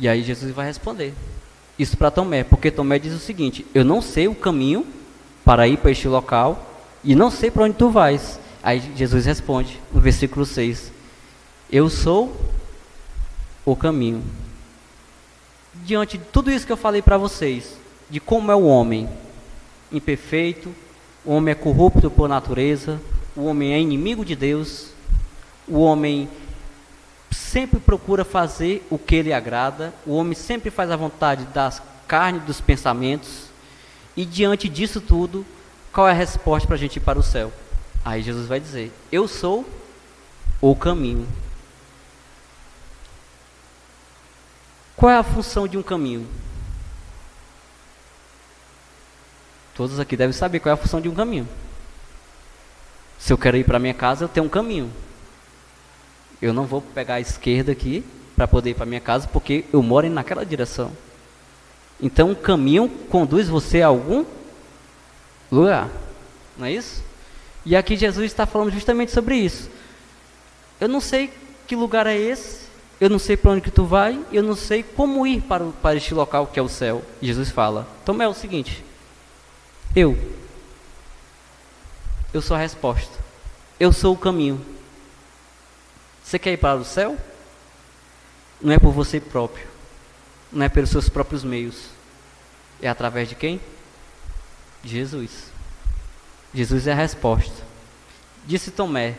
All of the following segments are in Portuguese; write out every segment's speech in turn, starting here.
E aí Jesus vai responder isso para Tomé, porque Tomé diz o seguinte: eu não sei o caminho para ir para este local e não sei para onde tu vais. Aí Jesus responde no versículo 6: eu sou o caminho. Diante de tudo isso que eu falei para vocês, de como é o homem imperfeito, o homem é corrupto por natureza, o homem é inimigo de Deus, o homem sempre procura fazer o que lhe agrada, o homem sempre faz a vontade das carnes e dos pensamentos, e diante disso tudo, qual é a resposta para a gente ir para o céu? Aí Jesus vai dizer: eu sou o caminho. Qual é a função de um caminho? Todos aqui devem saber qual é a função de um caminho. Se eu quero ir para minha casa, eu tenho um caminho. Eu não vou pegar a esquerda aqui para poder ir para minha casa, porque eu moro naquela direção. Então, um caminho conduz você a algum lugar, não é isso? E aqui Jesus está falando justamente sobre isso. Eu não sei que lugar é esse, eu não sei para onde que tu vai, eu não sei como ir para este local que é o céu. E Jesus fala: então é o seguinte, eu sou a resposta, eu sou o caminho. Você quer ir para o céu? Não é por você próprio, não é pelos seus próprios meios, é através de quem? De Jesus. Jesus é a resposta. Disse Tomé,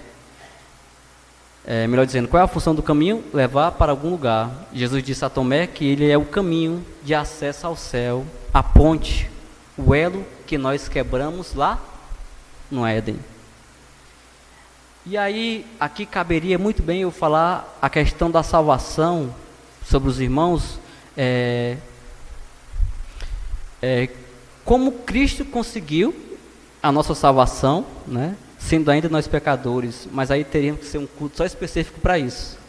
melhor dizendo, qual é a função do caminho? Levar para algum lugar. Jesus disse a Tomé que ele é o caminho de acesso ao céu, a ponte, o elo que nós quebramos lá no Éden. E aí, aqui caberia muito bem eu falar a questão da salvação sobre os irmãos, como Cristo conseguiu a nossa salvação, né? Sendo ainda nós pecadores, mas aí teríamos que ser um culto só específico para isso,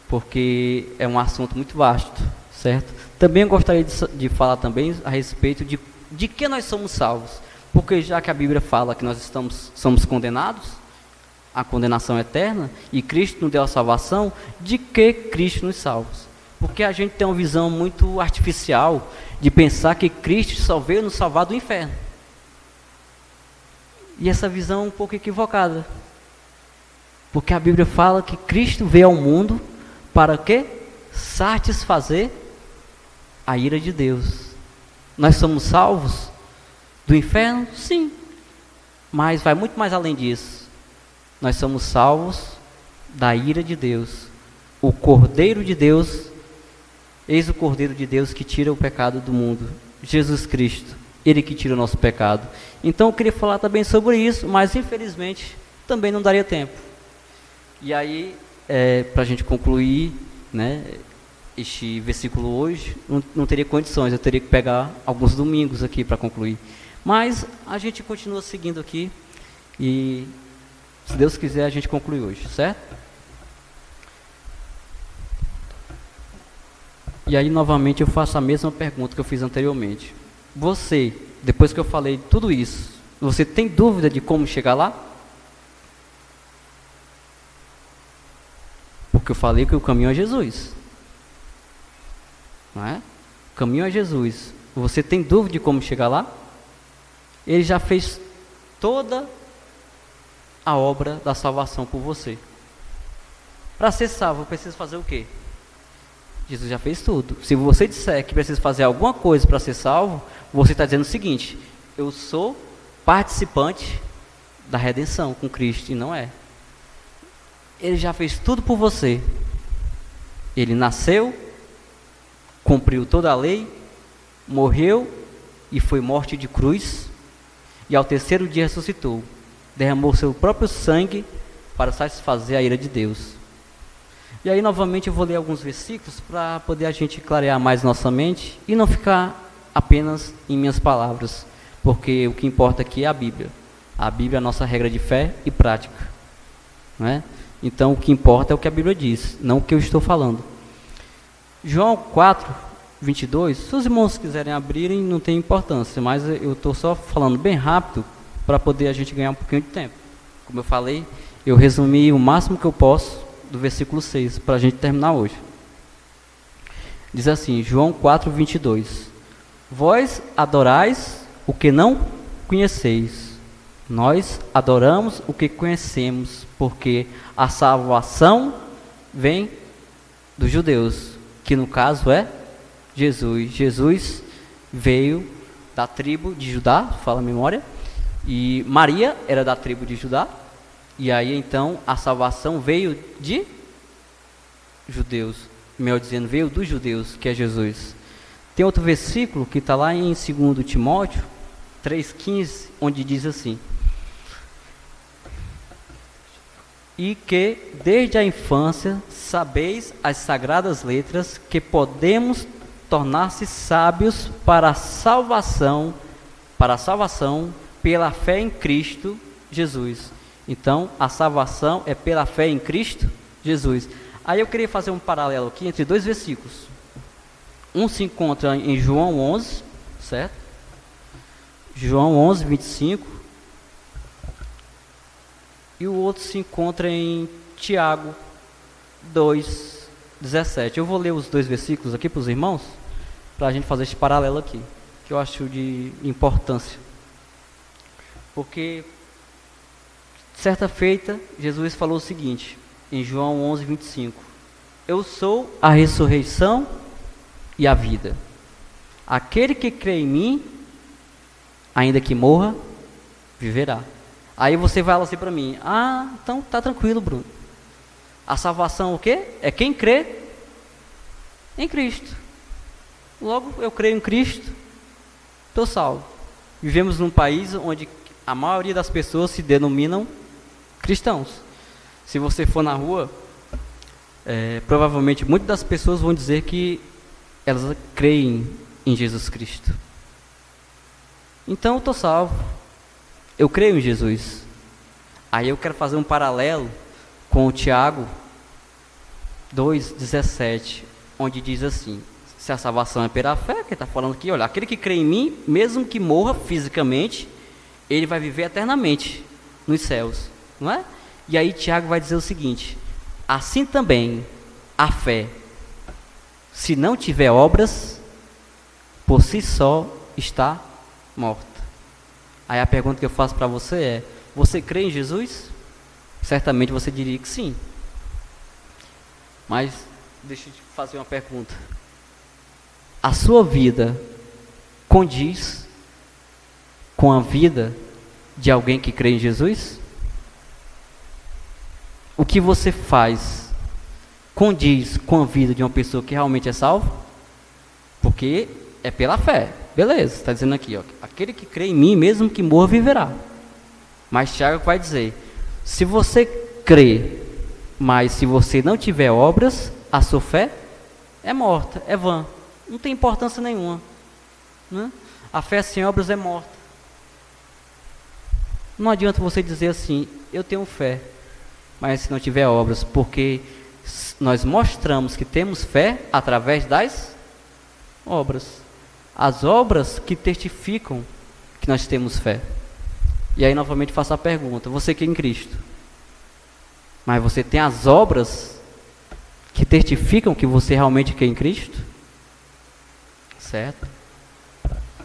porque é um assunto muito vasto, certo? Também eu gostaria de falar também a respeito de que nós somos salvos, porque já que a Bíblia fala que nós somos condenados, a condenação eterna, e Cristo nos deu a salvação, de que Cristo nos salva? Porque a gente tem uma visão muito artificial de pensar que Cristo só veio nos salvar do inferno. E essa visão é um pouco equivocada. Porque a Bíblia fala que Cristo veio ao mundo para quê? Satisfazer a ira de Deus. Nós somos salvos do inferno? Sim. Mas vai muito mais além disso. Nós somos salvos da ira de Deus. O Cordeiro de Deus, eis o Cordeiro de Deus que tira o pecado do mundo. Jesus Cristo, Ele que tira o nosso pecado. Então eu queria falar também sobre isso, mas infelizmente também não daria tempo. E aí, para a gente concluir, né, este versículo hoje, não teria condições, eu teria que pegar alguns domingos aqui para concluir. Mas a gente continua seguindo aqui e, se Deus quiser, a gente conclui hoje, certo? E aí, novamente, eu faço a mesma pergunta que eu fiz anteriormente. Você, depois que eu falei tudo isso, você tem dúvida de como chegar lá? Porque eu falei que o caminho é Jesus. Não é? O caminho é Jesus. Você tem dúvida de como chegar lá? Ele já fez toda a obra da salvação por você. Para ser salvo, eu preciso fazer o quê? Jesus já fez tudo. Se você disser que precisa fazer alguma coisa para ser salvo, você está dizendo o seguinte: eu sou participante da redenção com Cristo, e não é. Ele já fez tudo por você. Ele nasceu, cumpriu toda a lei, morreu e foi morte de cruz, e ao terceiro dia ressuscitou, derramou seu próprio sangue para satisfazer a ira de Deus. E aí novamente eu vou ler alguns versículos para poder a gente clarear mais nossa mente e não ficar apenas em minhas palavras, porque o que importa aqui é a Bíblia. A Bíblia é a nossa regra de fé e prática, não é? Então o que importa é o que a Bíblia diz, não o que eu estou falando. João 4, 22, se os irmãos quiserem abrirem, não tem importância, mas eu estou só falando bem rápido para poder a gente ganhar um pouquinho de tempo. Como eu falei, eu resumi o máximo que eu posso do versículo 6, para a gente terminar hoje. Diz assim, João 4:22. Vós adorais o que não conheceis. Nós adoramos o que conhecemos, porque a salvação vem dos judeus, que no caso é Jesus. Jesus veio da tribo de Judá, fala a memória, e Maria era da tribo de Judá, e aí então a salvação veio de judeus, melhor dizendo, veio dos judeus, que é Jesus. Tem outro versículo que está lá em 2 Timóteo 3,15, onde diz assim: e que desde a infância sabeis as sagradas letras, que podemos tornar-se sábios para a salvação pela fé em Cristo Jesus. Então, a salvação é pela fé em Cristo Jesus. Aí eu queria fazer um paralelo aqui entre dois versículos. Um se encontra em João 11, certo? João 11, 25. E o outro se encontra em Tiago 2, 17. Eu vou ler os dois versículos aqui para os irmãos, para a gente fazer esse paralelo aqui, que eu acho de importância. Porque, certa feita, Jesus falou o seguinte, em João 11, 25. Eu sou a ressurreição e a vida. Aquele que crê em mim, ainda que morra, viverá. Aí você vai lá assim para mim, então tá tranquilo, Bruno. A salvação o quê? É quem crê em Cristo. Logo, eu creio em Cristo, estou salvo. Vivemos num país onde a maioria das pessoas se denominam cristãos. Se você for na rua, provavelmente muitas das pessoas vão dizer que elas creem em Jesus Cristo. Então eu estou salvo. Eu creio em Jesus. Aí eu quero fazer um paralelo com o Tiago 2,17, onde diz assim: se a salvação é pela fé, que está falando aqui, olha, aquele que crê em mim, mesmo que morra fisicamente, ele vai viver eternamente nos céus, não é? E aí Tiago vai dizer o seguinte: assim também a fé, se não tiver obras, por si só está morta. Aí a pergunta que eu faço para você é: você crê em Jesus? Certamente você diria que sim. Mas deixa eu te fazer uma pergunta. A sua vida condiz com a vida de alguém que crê em Jesus? O que você faz condiz com a vida de uma pessoa que realmente é salva? Porque é pela fé. Beleza, está dizendo aqui, ó, aquele que crê em mim, mesmo que morra, viverá. Mas Tiago vai dizer: se você crê, mas se você não tiver obras, a sua fé é morta, é vã, não tem importância nenhuma, né? A fé sem obras é morta. Não adianta você dizer assim: eu tenho fé, mas se não tiver obras, porque nós mostramos que temos fé através das obras. As obras que testificam que nós temos fé. E aí novamente faço a pergunta: você crê em Cristo, mas você tem as obras que testificam que você realmente crê em Cristo? Certo?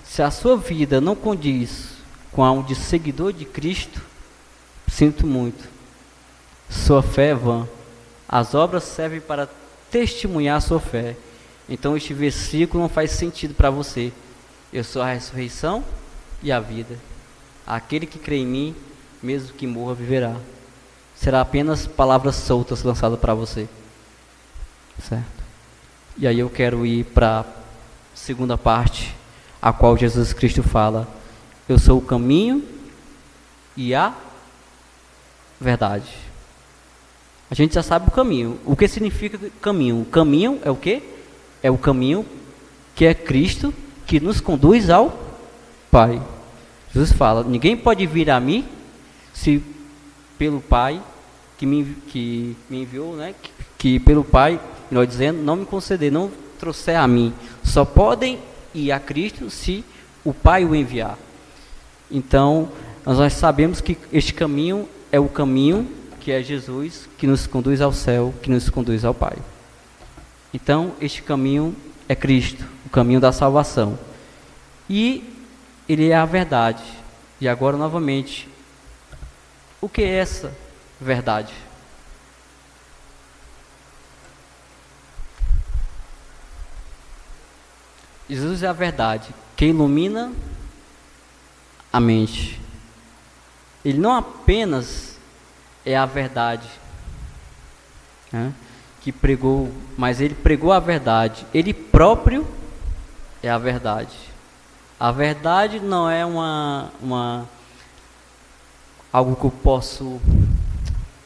Se a sua vida não condiz com a de seguidor de Cristo, sinto muito, sua fé é vã. As obras servem para testemunhar a sua fé. Então este versículo não faz sentido para você. Eu sou a ressurreição e a vida. Aquele que crê em mim, mesmo que morra, viverá. Será apenas palavras soltas lançadas para você. Certo? E aí eu quero ir para a segunda parte, a qual Jesus Cristo fala: eu sou o caminho e a verdade. A gente já sabe o caminho. O que significa caminho? O caminho é o quê? É o caminho que é Cristo, que nos conduz ao Pai. Jesus fala: ninguém pode vir a mim se pelo Pai que me enviou, né? Que pelo Pai, melhor dizendo, não me conceder, não trouxer a mim. Só podem ir a Cristo se o Pai o enviar. Então, nós sabemos que este caminho é o caminho que é Jesus, que nos conduz ao céu, que nos conduz ao Pai. Então, este caminho é Cristo, o caminho da salvação. E Ele é a verdade. E agora, novamente, o que é essa verdade? Jesus é a verdade que ilumina a mente. Ele não apenas é a verdade, né, que pregou, mas ele pregou a verdade. Ele próprio é a verdade. A verdade não é algo que eu posso,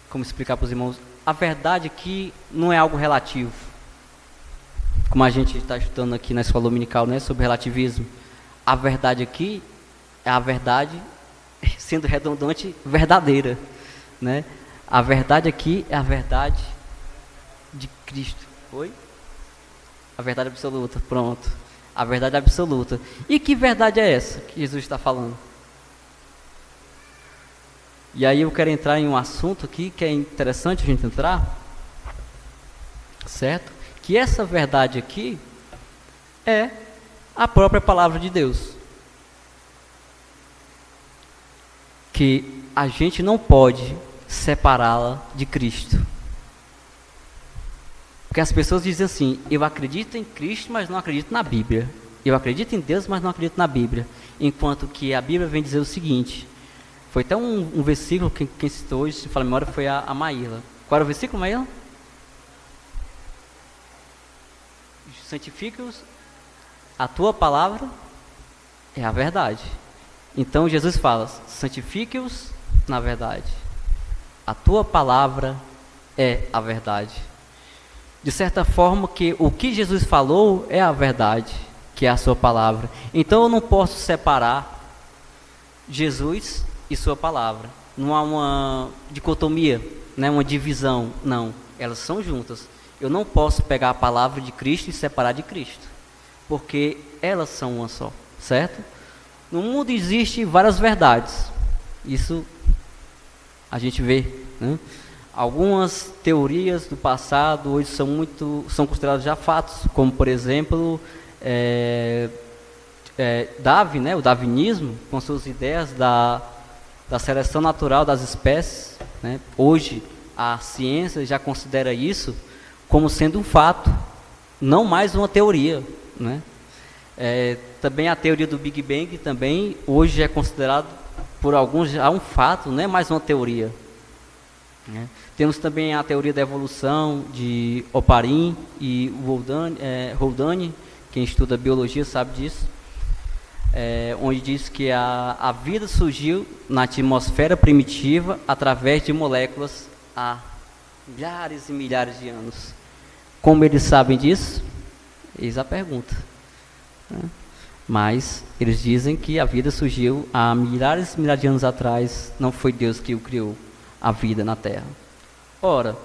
como explicar para os irmãos? A verdade aqui não é algo relativo, como a gente está estudando aqui na escola dominical, né, sobre relativismo. A verdade aqui é a verdade, sendo redundante, verdadeira, né? A verdade aqui é a verdade de Cristo. Oi? A verdade absoluta, pronto. A verdade absoluta. E que verdade é essa que Jesus está falando? E aí eu quero entrar em um assunto aqui que é interessante a gente entrar, certo? Que essa verdade aqui é a própria palavra de Deus. Que a gente não pode separá-la de Cristo. Porque as pessoas dizem assim: eu acredito em Cristo, mas não acredito na Bíblia. Eu acredito em Deus, mas não acredito na Bíblia. Enquanto que a Bíblia vem dizer o seguinte. Foi até um versículo que quem citou hoje, se fala a memória, foi a Maíla. Qual era o versículo, Maíla? Santifica-os, a tua palavra é a verdade. Então Jesus fala: santifique-os na verdade. A tua palavra é a verdade. De certa forma, que o que Jesus falou é a verdade, que é a sua palavra. Então eu não posso separar Jesus e sua palavra. Não há uma dicotomia, né, uma divisão. Não, elas são juntas. Eu não posso pegar a palavra de Cristo e separar de Cristo, porque elas são uma só, certo? No mundo existem várias verdades. Isso a gente vê, né? Algumas teorias do passado hoje são consideradas já fatos, como por exemplo Darwin, né? O darwinismo, com suas ideias da seleção natural das espécies, né? Hoje a ciência já considera isso como sendo um fato, não mais uma teoria, né? Também a teoria do Big Bang também hoje é considerado por alguns já um fato, não é mais uma teoria, né? Temos também a teoria da evolução de Oparin e Haldane, quem estuda biologia sabe disso, onde diz que a vida surgiu na atmosfera primitiva através de moléculas há milhares e milhares de anos. Como eles sabem disso? Eis a pergunta, né? Mas eles dizem que a vida surgiu há milhares e milhares de anos atrás. Não foi Deus que o criou, a vida na Terra. Ora,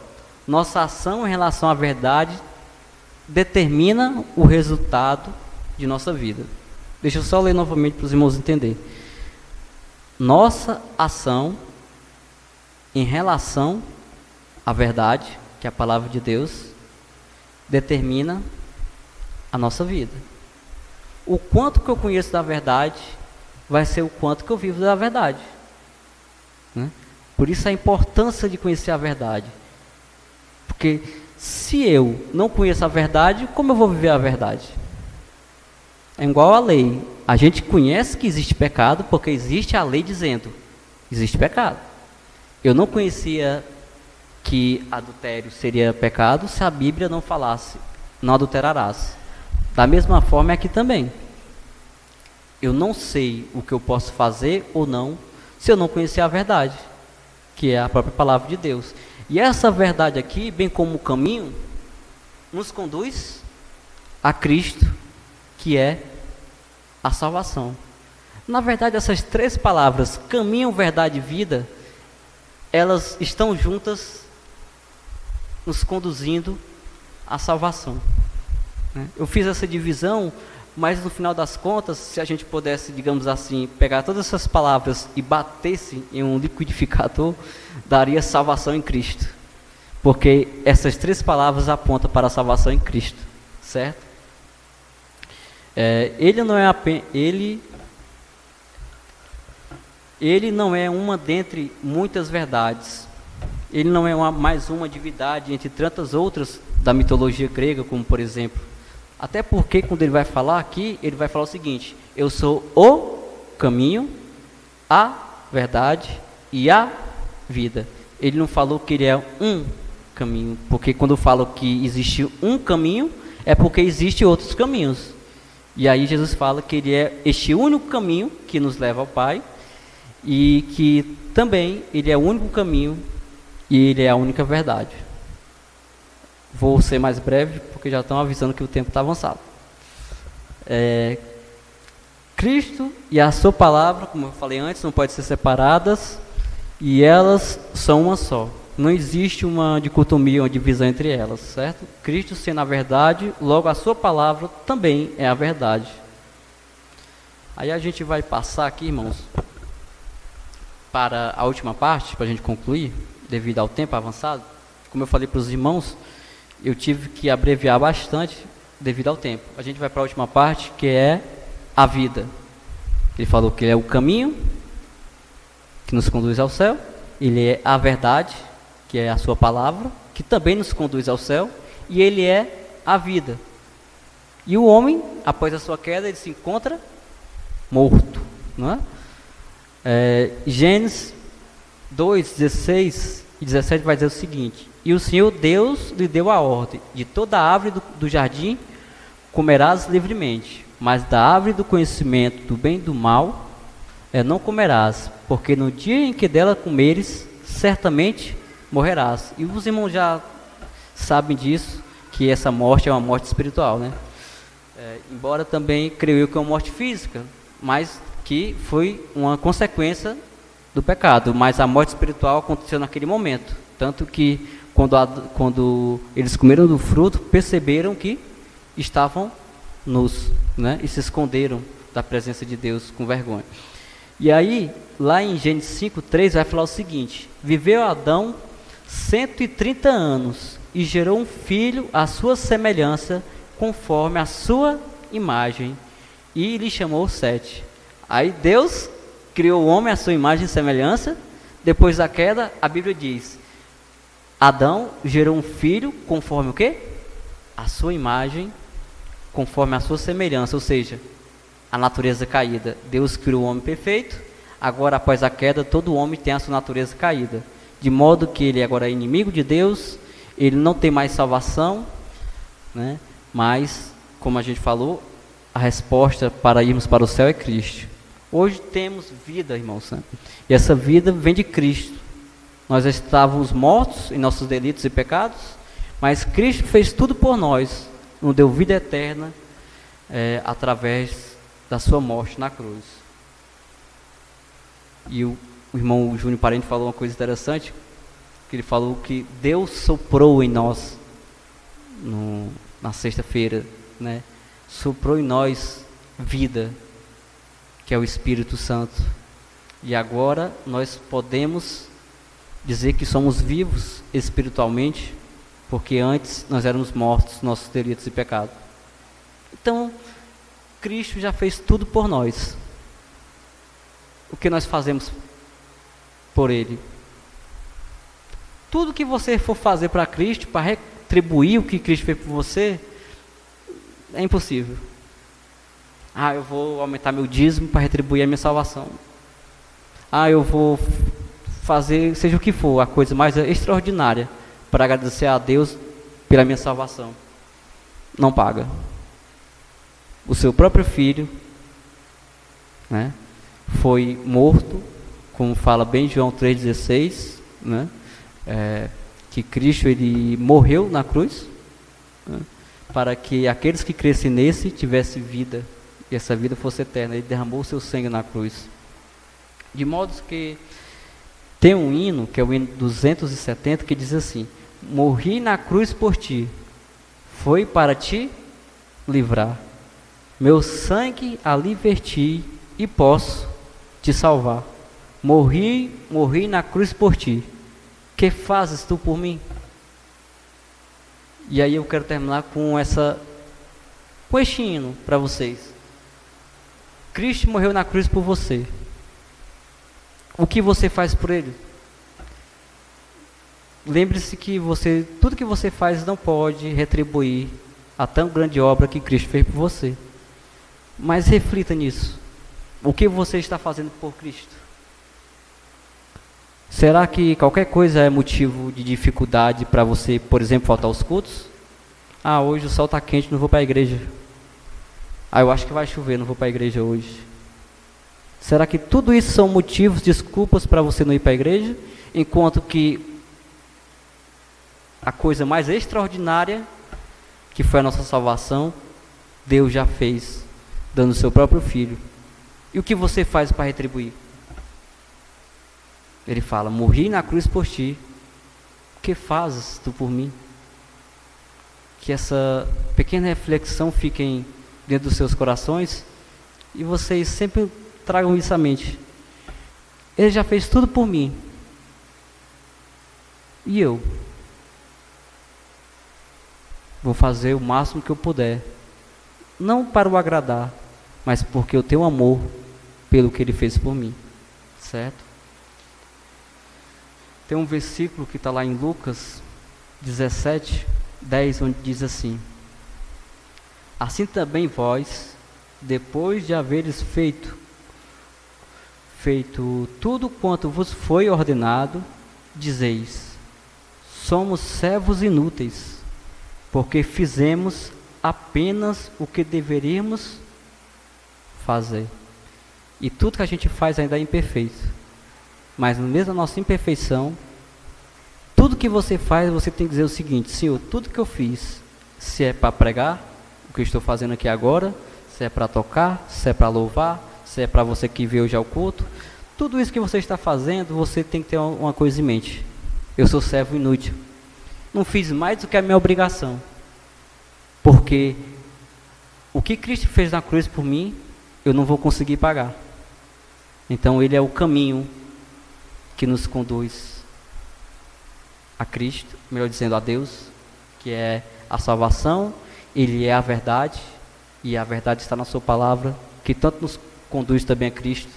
nossa ação em relação à verdade determina o resultado de nossa vida. Deixa eu só ler novamente para os irmãos entenderem. Nossa ação em relação à verdade, que é a palavra de Deus, determina a nossa vida. O quanto que eu conheço da verdade vai ser o quanto que eu vivo da verdade, né? Por isso a importância de conhecer a verdade. Porque se eu não conheço a verdade, como eu vou viver a verdade? É igual a lei. A gente conhece que existe pecado porque existe a lei dizendo: existe pecado. Eu não conhecia que adultério seria pecado se a Bíblia não falasse: não adulterarás. Da mesma forma é aqui também. Eu não sei o que eu posso fazer ou não se eu não conhecer a verdade, que é a própria palavra de Deus. E essa verdade aqui, bem como o caminho, nos conduz a Cristo, que é a salvação. Na verdade, essas três palavras, caminho, verdade e vida, elas estão juntas, nos conduzindo à salvação, né? Eu fiz essa divisão, mas no final das contas, se a gente pudesse, digamos assim, pegar todas essas palavras e batesse em um liquidificador, daria salvação em Cristo, porque essas três palavras apontam para a salvação em Cristo, certo? Ele não é ele não é uma dentre muitas verdades. Ele não é mais uma divindade entre tantas outras da mitologia grega, como por exemplo. Até porque quando ele vai falar aqui, ele vai falar o seguinte: eu sou o caminho, a verdade e a vida. Ele não falou que ele é um caminho, porque quando eu falo que existe um caminho, é porque existem outros caminhos. E aí Jesus fala que ele é este único caminho que nos leva ao Pai, e que também ele é o único caminho e ele é a única verdade. Vou ser mais breve, porque já estão avisando que o tempo está avançado. Cristo e a sua palavra, como eu falei antes, não podem ser separadas, e elas são uma só. Não existe uma dicotomia, uma divisão entre elas, certo? Cristo sendo a verdade, logo a sua palavra também é a verdade. Aí a gente vai passar aqui, irmãos, para a última parte, para a gente concluir, devido ao tempo avançado. Como eu falei para os irmãos, eu tive que abreviar bastante devido ao tempo. A gente vai para a última parte, que é a vida. Ele falou que ele é o caminho que nos conduz ao céu, ele é a verdade, que é a sua palavra, que também nos conduz ao céu, e ele é a vida. E o homem, após a sua queda, ele se encontra morto, não é? Gênesis 2, 16 e 17 vai dizer o seguinte: e o Senhor Deus lhe deu a ordem: de toda árvore do jardim comerás livremente, mas da árvore do conhecimento do bem e do mal não comerás, porque no dia em que dela comeres, certamente morrerás. E os irmãos já sabem disso, que essa morte é uma morte espiritual, né? Embora também creio eu que é uma morte física, mas que foi uma consequência do pecado. Mas a morte espiritual aconteceu naquele momento, tanto que quando eles comeram do fruto, perceberam que estavam nus, né? E se esconderam da presença de Deus com vergonha. E aí, lá em Gênesis 5:3 vai falar o seguinte: viveu Adão 130 anos e gerou um filho à sua semelhança, conforme a sua imagem, e lhe chamou Sete. Aí Deus criou o homem à sua imagem e semelhança. Depois da queda, a Bíblia diz: Adão gerou um filho conforme o quê? A sua imagem, conforme a sua semelhança, ou seja, a natureza caída. Deus criou o homem perfeito. Agora, após a queda, todo homem tem a sua natureza caída, de modo que ele agora é inimigo de Deus, ele não tem mais salvação, né? Mas, como a gente falou, a resposta para irmos para o céu é Cristo. Hoje temos vida, irmãos, e essa vida vem de Cristo. Nós estávamos mortos em nossos delitos e pecados, mas Cristo fez tudo por nós, nos deu vida eterna através da sua morte na cruz. E o irmão Júnior Parente falou uma coisa interessante, que ele falou que Deus soprou em nós na sexta-feira, né? Soprou em nós vida, que é o Espírito Santo. E agora nós podemos dizer que somos vivos espiritualmente, porque antes nós éramos mortos, nossos delitos e pecados. Então, Cristo já fez tudo por nós. O que nós fazemos por Ele? Tudo que você for fazer para Cristo, para retribuir o que Cristo fez por você, é impossível. Eu vou aumentar meu dízimo para retribuir a minha salvação. Eu vou fazer, seja o que for, a coisa mais extraordinária para agradecer a Deus pela minha salvação. Não paga. O seu próprio filho, né, foi morto, como fala bem João 3,16, né, que Cristo ele morreu na cruz, né, para que aqueles que crescem nesse tivessem vida, e essa vida fosse eterna. Ele derramou o seu sangue na cruz. De modo que tem um hino, que é o hino 270, que diz assim: morri na cruz por ti, foi para te livrar. Meu sangue ali verti e posso te salvar. Morri na cruz por ti. Que fazes tu por mim? E aí eu quero terminar com com este hino para vocês. Cristo morreu na cruz por você. O que você faz por Ele? Lembre-se que tudo que você faz não pode retribuir a tão grande obra que Cristo fez por você. Mas reflita nisso. O que você está fazendo por Cristo? Será que qualquer coisa é motivo de dificuldade para você, por exemplo, faltar aos cultos? Ah, hoje o sol está quente, não vou para a igreja. Ah, eu acho que vai chover, não vou para a igreja hoje. Será que tudo isso são motivos, desculpas para você não ir para a igreja? Enquanto que a coisa mais extraordinária, que foi a nossa salvação, Deus já fez, dando o seu próprio Filho. E o que você faz para retribuir? Ele fala, morri na cruz por ti. O que fazes tu por mim? Que essa pequena reflexão fique dentro dos seus corações e vocês sempre tragam isso à mente. Ele já fez tudo por mim. E eu? Vou fazer o máximo que eu puder. Não para o agradar, mas porque eu tenho amor pelo que Ele fez por mim. Certo? Tem um versículo que está lá em Lucas 17:10, onde diz assim: assim também vós, depois de haveres feito tudo quanto vos foi ordenado, dizeis: somos servos inúteis, porque fizemos apenas o que deveríamos fazer. E tudo que a gente faz ainda é imperfeito. Mas no meio da nossa imperfeição, tudo que você faz, você tem que dizer o seguinte: Senhor, tudo que eu fiz, se é para pregar, o que eu estou fazendo aqui agora, se é para tocar, se é para louvar, se é para você que veio hoje ao culto, tudo isso que você está fazendo, você tem que ter uma coisa em mente: eu sou servo inútil, não fiz mais do que a minha obrigação, porque o que Cristo fez na cruz por mim, eu não vou conseguir pagar. Então Ele é o caminho que nos conduz a Cristo, melhor dizendo, a Deus, que é a salvação. Ele é a verdade, e a verdade está na sua palavra, que tanto nos conduz também a Cristo,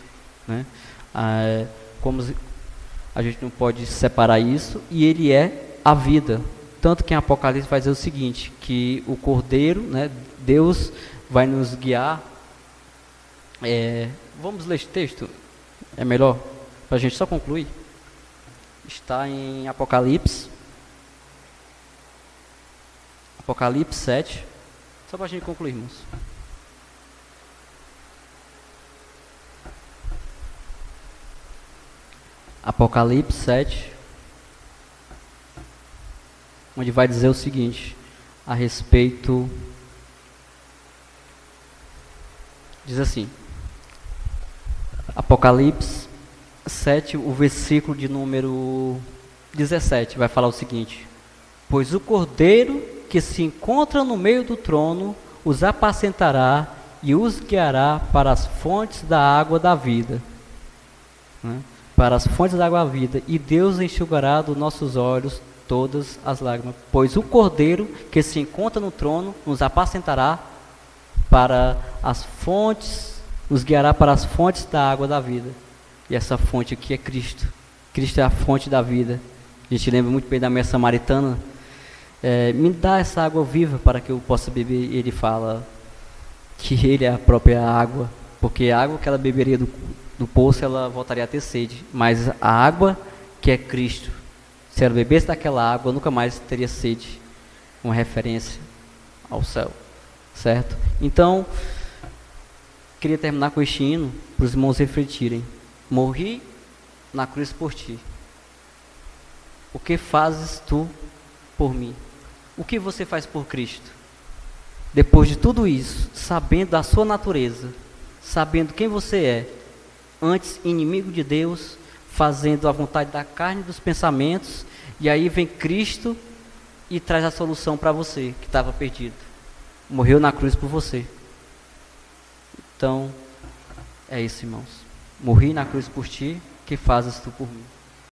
né? Como a gente não pode separar isso, e Ele é a vida. Tanto que em Apocalipse vai dizer o seguinte, que o Cordeiro, né, Deus vai nos guiar. Vamos ler esse texto? É melhor? Para a gente só concluir. Está em Apocalipse 7. Só para a gente concluir, irmãos. Apocalipse 7, onde vai dizer o seguinte, a respeito, diz assim, Apocalipse 7, o versículo de número 17, vai falar o seguinte: pois o Cordeiro que se encontra no meio do trono os apacentará e os guiará para as fontes da água da vida, né? Para as fontes da água da vida, e Deus enxugará dos nossos olhos todas as lágrimas. Pois o Cordeiro que se encontra no trono nos apacentará para as fontes, nos guiará para as fontes da água da vida. E essa fonte aqui é Cristo. Cristo é a fonte da vida. A gente lembra muito bem da mulher samaritana. Me dá essa água viva para que eu possa beber. E ele fala que Ele é a própria água, porque a água que ela beberia do poço, ela voltaria a ter sede. Mas a água que é Cristo, se ela bebesse daquela água, nunca mais teria sede. Uma referência ao céu, certo? Então, queria terminar com este hino, para os irmãos refletirem. Morri na cruz por ti. O que fazes tu por mim? O que você faz por Cristo? Depois de tudo isso, sabendo da sua natureza, sabendo quem você é, antes inimigo de Deus, fazendo a vontade da carne e dos pensamentos, e aí vem Cristo e traz a solução para você que estava perdido. Morreu na cruz por você. Então, é isso, irmãos. Morri na cruz por ti, que fazes tu por mim?